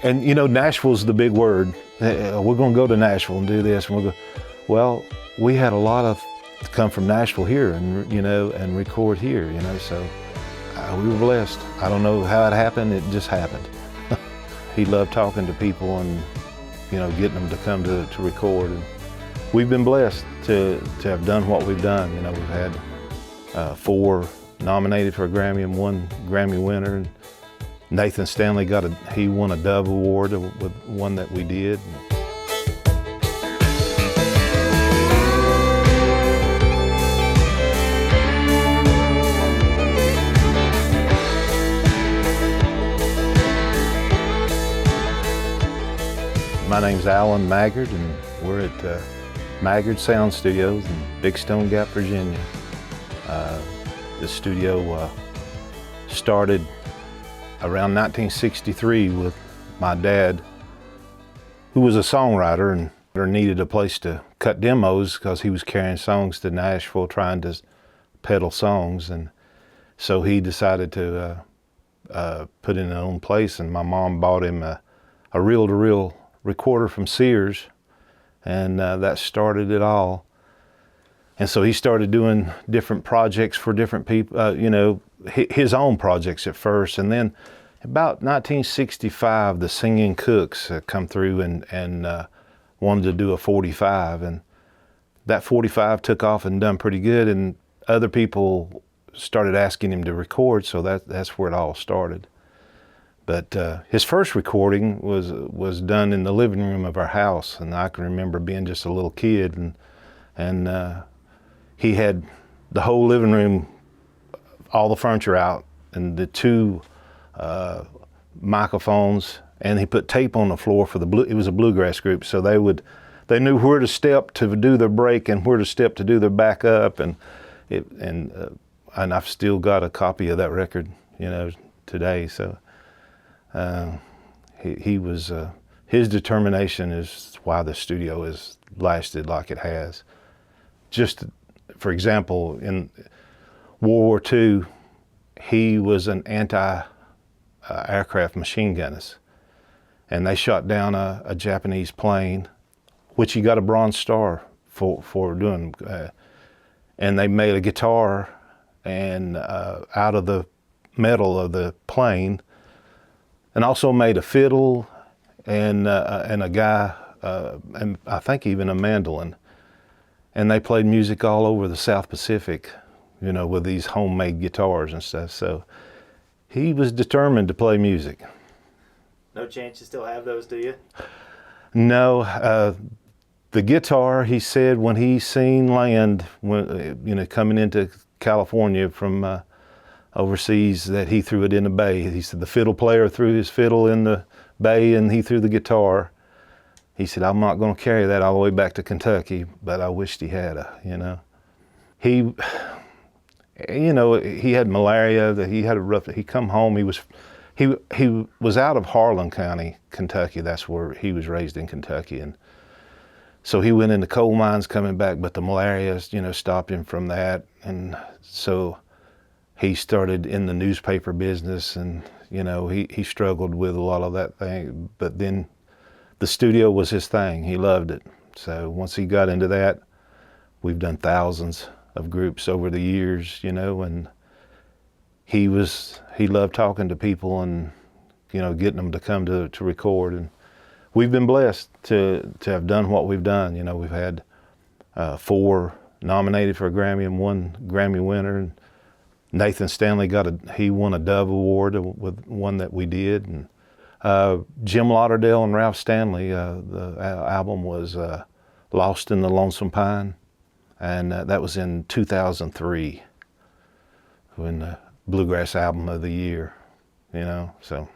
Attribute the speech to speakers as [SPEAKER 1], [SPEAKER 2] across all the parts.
[SPEAKER 1] And you know, Nashville's the big word. We're going to go to Nashville and do this, and we'll go. Well, we had a lot of come from Nashville here, and you know, and record here. You know, so we were blessed. I don't know how it happened. It just happened. He loved talking to people and you know, getting them to come to record. And we've been blessed to have done what we've done. You know, we've had 4 nominated for a Grammy and 1 Grammy winner. And Nathan Stanley he won a Dove Award with one that we did. My name's Alan Maggard, and we're at Maggard Studios in Big Stone Gap, Virginia. The studio started around 1963 with my dad, who was a songwriter and needed a place to cut demos because he was carrying songs to Nashville trying to peddle songs. And so he decided to put in his own place, and my mom bought him a reel-to-reel recorder from Sears, and that started it all. And so he started doing different projects for different people, you know, his own projects at first. And then about 1965, the Singing Cooks come through and wanted to do a 45. And that 45 took off and done pretty good. And other people started asking him to record. So that's where it all started. But his first recording was done in the living room of our house. And I can remember being just a little kid, and he had the whole living room, all the furniture out, and the 2 microphones, and he put tape on the floor for it was a bluegrass group, so they knew where to step to do their break and where to step to do their backup, and I've still got a copy of that record, you know, today. So he was his determination is why the studio has lasted like it has. Just for example, in World War II, he was an anti-aircraft machine gunner, and they shot down a Japanese plane, which he got a Bronze Star for doing. And they made a guitar and out of the metal of the plane, and also made a fiddle and a guy, and I think even a mandolin. And they played music all over the South Pacific, you know, with these homemade guitars and stuff. So he was determined to play music.
[SPEAKER 2] No chance you still have those, do you?
[SPEAKER 1] No. The guitar, he said, when he seen land, you know, coming into California from overseas, that he threw it in the bay. He said the fiddle player threw his fiddle in the bay and he threw the guitar. He said, I'm not going to carry that all the way back to Kentucky, but I wished he had you know. He had malaria, that he had a rough, he come home, he was out of Harlan County, Kentucky. That's where he was raised, in Kentucky. And so he went into coal mines coming back, but the malaria, you know, stopped him from that. And so he started in the newspaper business, and, you know, he struggled with a lot of that thing, but then the studio was his thing. He loved it. So once he got into that, we've done thousands of groups over the years, you know, and he loved talking to people and, you know, getting them to come to record. And we've been blessed to have done what we've done. You know, we've had 4 nominated for a Grammy and 1 Grammy winner. And Nathan Stanley he won a Dove Award with one that we did. And Jim Lauderdale and Ralph Stanley, the album was Lost in the Lonesome Pine, and that was in 2003, when the Bluegrass Album of the Year, you know. So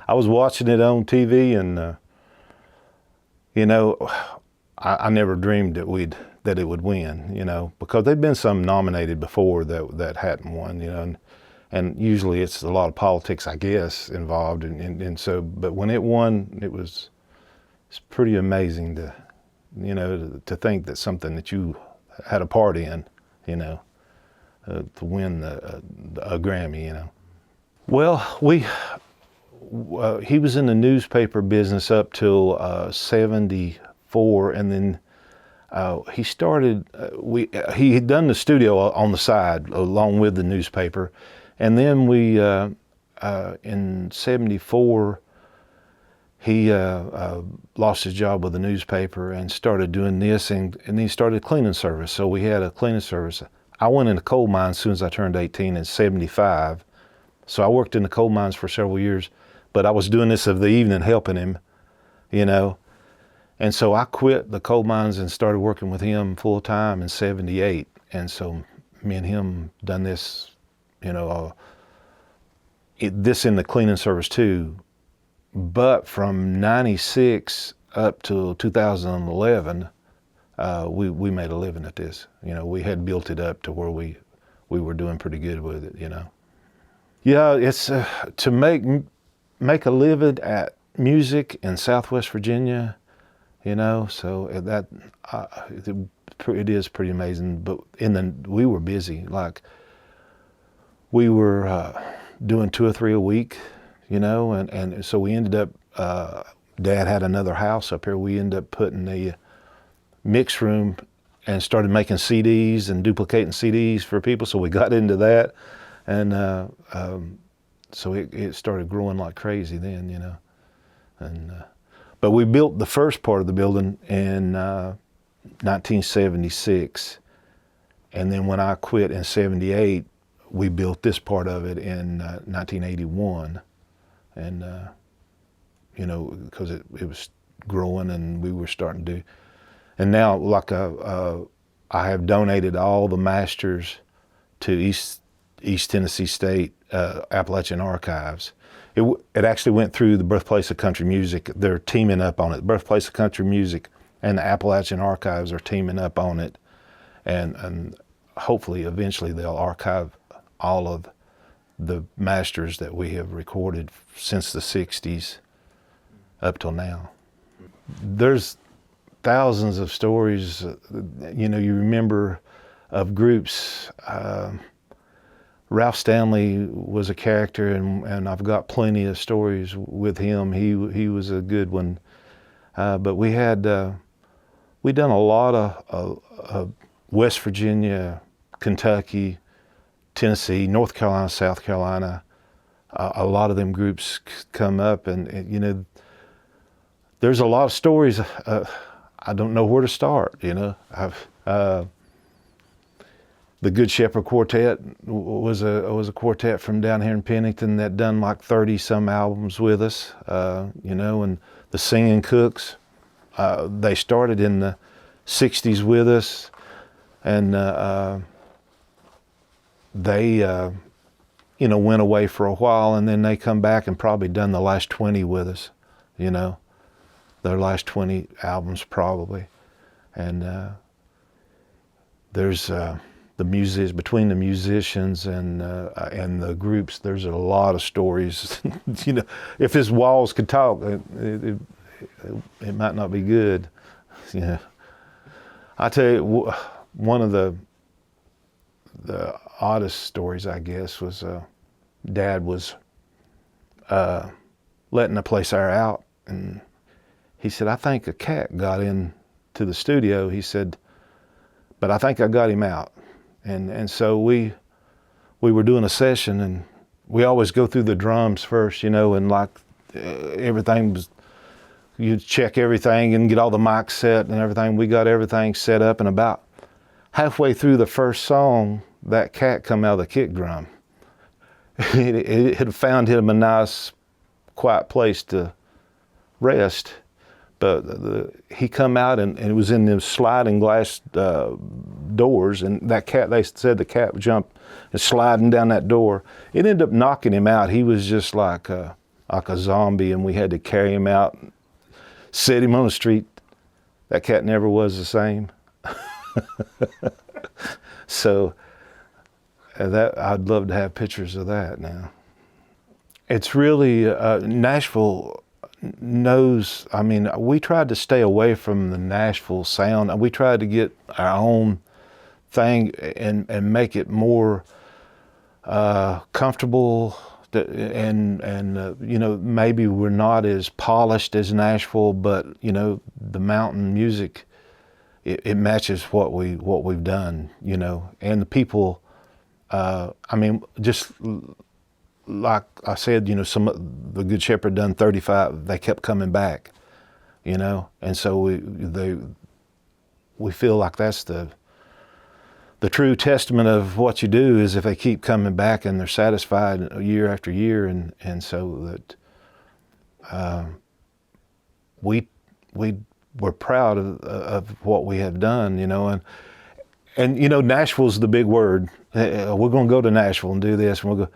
[SPEAKER 1] I was watching it on TV, and you know, I never dreamed that it would win, you know, because there'd been some nominated before that hadn't won, you know. And usually it's a lot of politics, I guess, involved. And so, but when it won, it's pretty amazing to, you know, to think that something that you had a part in, you know, to win a Grammy, you know. Well, he was in the newspaper business up till 74, and then he started. He had done the studio on the side along with the newspaper, and then we in 74 he lost his job with the newspaper and started doing this, and he started cleaning service. So we had a cleaning service. I went in the coal mine as soon as I turned 18 in 75. So I worked in the coal mines for several years, but I was doing this of the evening helping him, you know. And so I quit the coal mines and started working with him full time in 78. And so me and him done this, you know, this in the cleaning service too. But from 96 up to 2011, we made a living at this. You know, we had built it up to where we were doing pretty good with it, you know. Yeah, it's to make a living at music in Southwest Virginia, you know. So that it is pretty amazing. But we were busy. Like we were doing 2 or 3 a week, you know, and so we ended up. Dad had another house up here. We ended up putting a mix room and started making CDs and duplicating CDs for people. So we got into that. And so it started growing like crazy then, you know. And but we built the first part of the building in 1976, and then when I quit in 78, we built this part of it in 1981, and you know, because it was growing and we were starting to do. And now, like I have donated all the masters to East Tennessee State Appalachian Archives. It actually went through the Birthplace of Country Music. They're teaming up on it. Birthplace of Country Music and the Appalachian Archives are teaming up on it, and hopefully eventually they'll archive all of the masters that we have recorded since the 60s up till now. There's thousands of stories, you know, you remember of groups. Ralph Stanley was a character, and I've got plenty of stories with him. He was a good one. But we done a lot of West Virginia, Kentucky, Tennessee, North Carolina, South Carolina. A lot of them groups come up, and you know, there's a lot of stories. I don't know where to start, you know. The Good Shepherd Quartet was a quartet from down here in Pennington that done like 30 some albums with us, you know. And the Singing Cooks, they started in the 60s with us, and they you know, went away for a while, and then they come back and probably done the last 20 with us, you know, their last 20 albums probably. And there's between the musicians and the groups, there's a lot of stories. You know, if his walls could talk, it might not be good. You know, I tell you, one of the oddest stories, I guess, was Dad was letting the place air out, and he said, "I think a cat got into the studio." He said, "But I think I got him out." And so we were doing a session, and we always go through the drums first, you know, and like everything was, you check everything and get all the mics set and everything. We got everything set up, and about halfway through the first song, that cat come out of the kick drum. It had found him a nice, quiet place to rest. But he come out, and it was in them sliding glass doors, and that cat, they said the cat jumped and sliding down that door. It ended up knocking him out. He was just like a zombie, and we had to carry him out, set him on the street. That cat never was the same. So that, I'd love to have pictures of that now. It's really, Nashville knows, I mean, we tried to stay away from the Nashville sound. We tried to get our own thing and make it more comfortable and you know, maybe we're not as polished as Nashville, but you know, the mountain music, it matches what we've done, you know, and the people. I mean, just like I said, you know, the Good Shepherd done 35. They kept coming back, you know, and so we feel like that's the true testament of what you do is if they keep coming back and they're satisfied year after year, and so that we're proud of what we have done, you know, and you know, Nashville's the big word. We're going to go to Nashville and do this, and we'll go.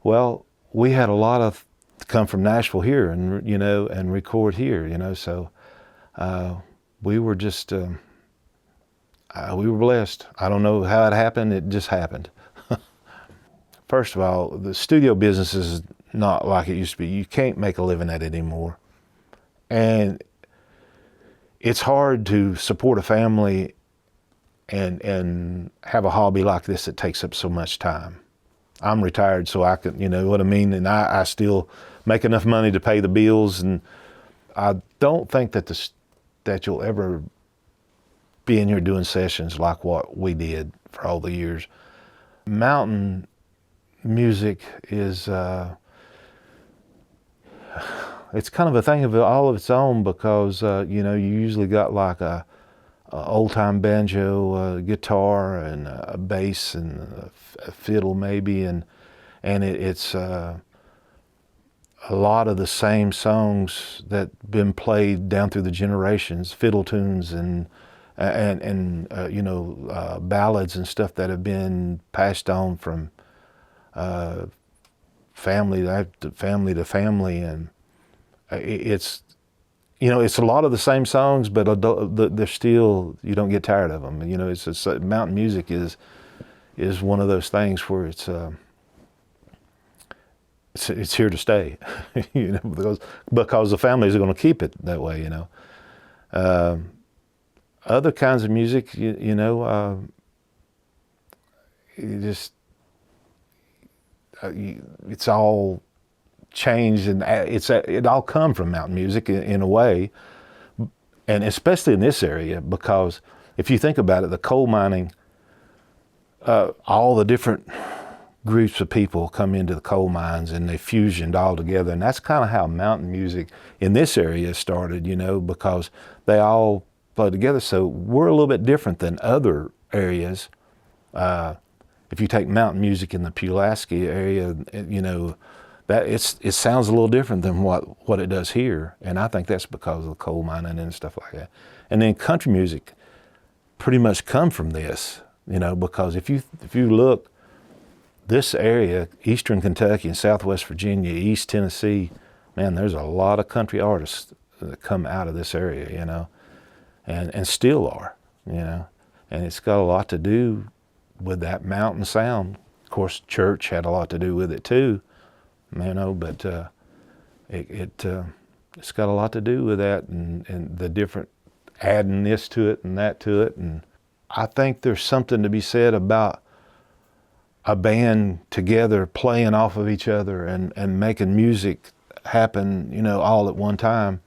[SPEAKER 1] Well, we had a lot of come from Nashville here, and you know, and record here, you know. So we were just we were blessed. I don't know how it happened. It just happened. First of all, the studio business is not like it used to be. You can't make a living at it anymore, and it's hard to support a family and have a hobby like this that takes up so much time. I'm retired, so I can, you know what I mean, and I still make enough money to pay the bills, and I don't think that you'll ever be in here doing sessions like what we did for all the years. Mountain music is it's kind of a thing of all of its own, because you know, you usually got like a old-time banjo, guitar, and a bass, and a fiddle maybe, and it's a lot of the same songs that been played down through the generations, fiddle tunes and you know, ballads and stuff that have been passed on from family to family, and it's, you know, it's a lot of the same songs, but they're still, you don't get tired of them. You know, it's mountain music is one of those things where it's here to stay, you know, because the families are going to keep it that way, you know. Other kinds of music, you know, it's all changed, and it all come from mountain music in a way, and especially in this area, because if you think about it, the coal mining, all the different groups of people come into the coal mines and they fusioned all together, and that's kind of how mountain music in this area started, you know, because they all play together. So we're a little bit different than other areas. If you take mountain music in the Pulaski area, you know, that it sounds a little different than what it does here, and I think that's because of the coal mining and stuff like that. And then country music pretty much come from this, you know, because if you look, this area, Eastern Kentucky and Southwest Virginia, East Tennessee, man, there's a lot of country artists that come out of this area, you know, and still are, you know, and it's got a lot to do with that mountain sound. Of course, church had a lot to do with it too, you know, but it's got a lot to do with that, and the different adding this to it and that to it. And I think there's something to be said about a band together playing off of each other and making music happen, you know, all at one time.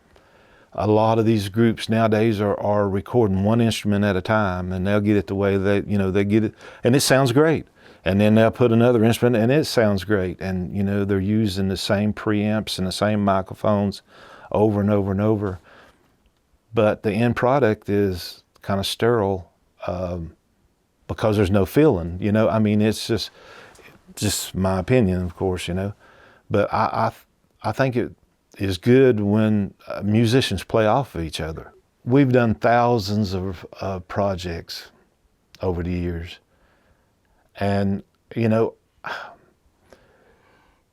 [SPEAKER 1] A lot of these groups nowadays are recording one instrument at a time, and they'll get it the way they get it, and it sounds great. And then they'll put another instrument, and it sounds great. And, you know, they're using the same preamps and the same microphones over and over and over. But the end product is kind of sterile because there's no feeling, you know. I mean, it's just my opinion, of course, you know. But I think it is good when musicians play off of each other. We've done thousands of projects over the years. And, you know,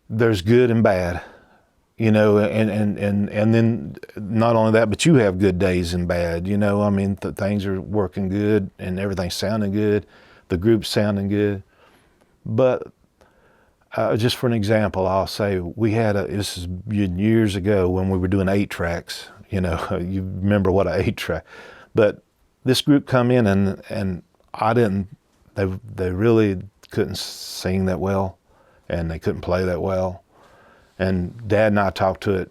[SPEAKER 1] there's good and bad, you know, and then not only that, but you have good days and bad, you know. I mean, things are working good and everything's sounding good, the group's sounding good. But just for an example, I'll say we had this is years ago when we were doing 8 tracks, you know, you remember what an 8 track. But this group come in and I didn't, they really couldn't sing that well, and they couldn't play that well. And Dad and I talked to it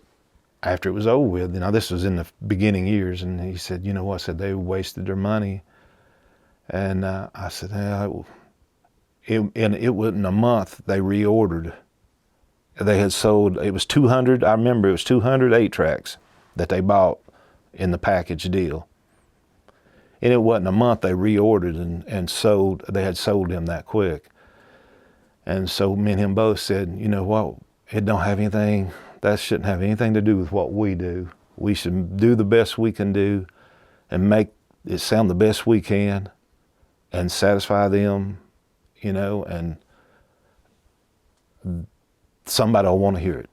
[SPEAKER 1] after it was over with. You know, this was in the beginning years, and he said, you know what? I said, they wasted their money. And I said, yeah, and it wasn't a month, they reordered. They had sold, it was 200, I remember it was 200 8-tracks that they bought in the package deal. And it wasn't a month, they reordered and sold, they had sold him that quick. And so me and him both said, you know what, it don't have anything, that shouldn't have anything to do with what we do. We should do the best we can do and make it sound the best we can and satisfy them, you know, and somebody will want to hear it.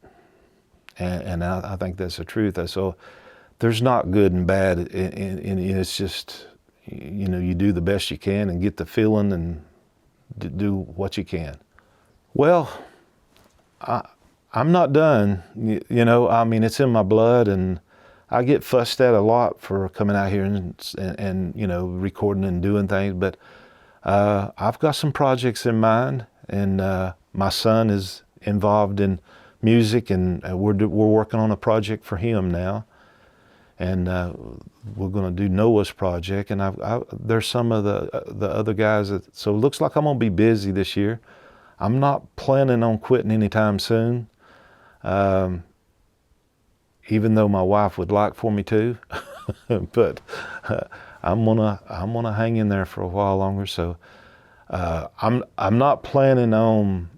[SPEAKER 1] And I think that's the truth. So there's not good and bad, and it's just, you know, you do the best you can and get the feeling and do what you can. Well, I'm not done, you know, I mean, it's in my blood, and I get fussed at a lot for coming out here and you know, recording and doing things, but I've got some projects in mind, and my son is involved in music, and we're working on a project for him now, and we're going to do Noah's project, and there's some of the other guys so it looks like I'm going to be busy this year. I'm not planning on quitting anytime soon, even though my wife would like for me to, but I'm gonna hang in there for a while longer. So I'm not planning on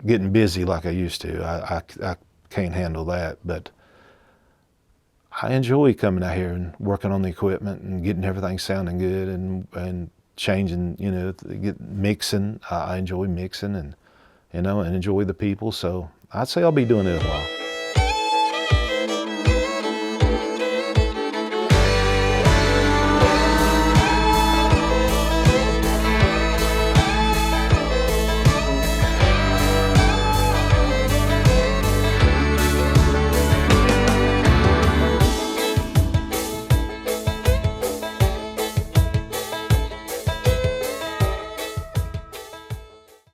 [SPEAKER 1] getting busy like I used to. I can't handle that, but I enjoy coming out here and working on the equipment and getting everything sounding good and changing, you know, mixing. I enjoy mixing, and you know, and enjoy the people. So I'd say I'll be doing it a while.